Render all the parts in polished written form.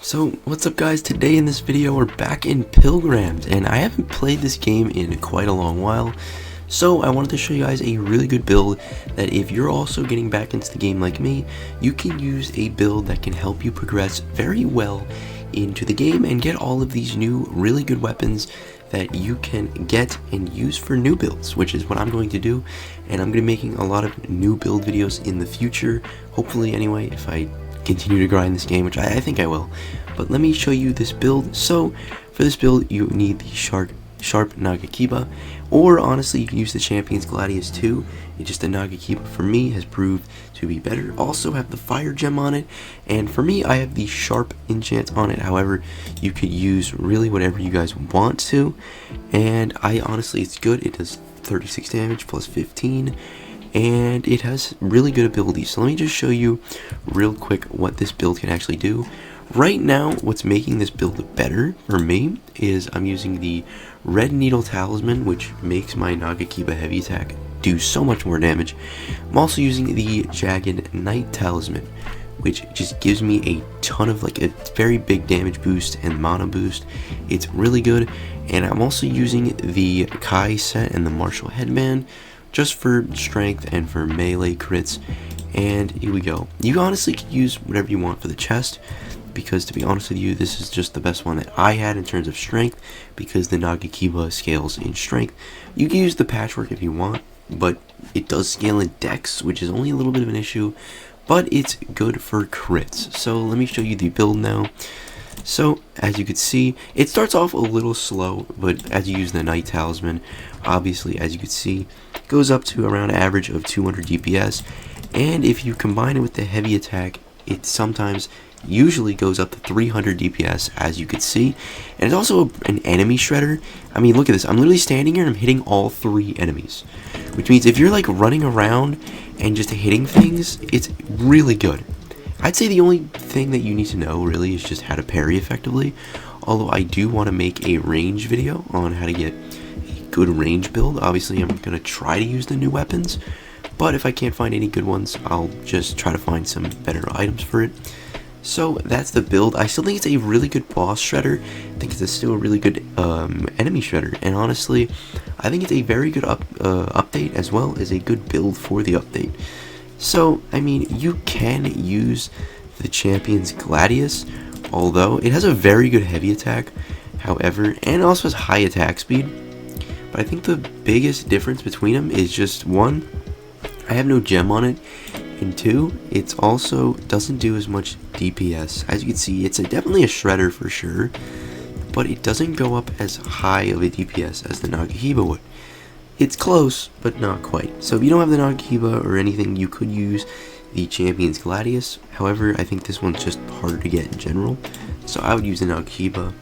So what's up guys, today in this video we're back in Pilgrammed, and I haven't played this game in quite a long while, so I wanted to show you guys a really good build that if you're also getting back into the game like me, you can use a build that can help you progress very well into the game and get all of these new really good weapons that you can get and use for new builds, which is what I'm going to do. And I'm going to be making a lot of new build videos in the future, hopefully anyway, if I continue to grind this game, which I think I will. But let me show you this build. So for this build you need the sharp Nagakiba, or honestly you can use the Champion's Gladius too. It's just the Nagakiba for me has proved to be better. Also have the fire gem on it, and for me I have the sharp enchant on it. However, you could use really whatever you guys want to, and honestly it's good. It does 36 damage plus 15, and it has really good abilities. So let me just show you real quick what this build can actually do. Right now, what's making this build better for me is I'm using the Red Needle Talisman, which makes my Nagakiba heavy attack do so much more damage. I'm also using the Jagged Knight Talisman, which just gives me a ton of a very big damage boost and mana boost. It's really good. And I'm also using the Kai set and the Martial Headband just for strength and for melee crits. And here we go. You honestly could use whatever you want for the chest, because to be honest with you, this is just the best one that I had in terms of strength, because the Nagakiba scales in strength. You can use the patchwork if you want, but it does scale in dex, which is only a little bit of an issue, but it's good for crits. So let me show you the build now. So as you can see, it starts off a little slow, but as you use the Knight Talisman, obviously as you can see, it goes up to around an average of 200 DPS, and if you combine it with the heavy attack, it sometimes usually goes up to 300 DPS, as you can see. And it's also an enemy shredder. I mean, look at this. I'm literally standing here and I'm hitting all 3 enemies, which means if you're like running around and just hitting things, it's really good. I'd say the only thing that you need to know really is just how to parry effectively, although I do want to make a range video on how to get a good range build. Obviously I'm going to try to use the new weapons, but if I can't find any good ones, I'll just try to find some better items for it. So that's the build. I still think it's a really good boss shredder. I think it's still a really good enemy shredder, and honestly I think it's a very good update, as well as a good build for the update. So I mean, you can use the Champion's Gladius, although it has a very good heavy attack, however, and it also has high attack speed. But I think the biggest difference between them is just, one, I have no gem on it, and 2, it also doesn't do as much DPS. As you can see, it's definitely a shredder for sure, but it doesn't go up as high of a DPS as the Nagakiba would. It's close, but not quite. So if you don't have the Nagakiba or anything, you could use the Champion's Gladius. However, I think this one's just harder to get in general, so I would use the Nagakiba.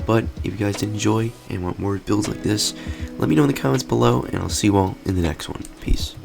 But if you guys did enjoy and want more builds like this, let me know in the comments below, and I'll see you all in the next one. Peace.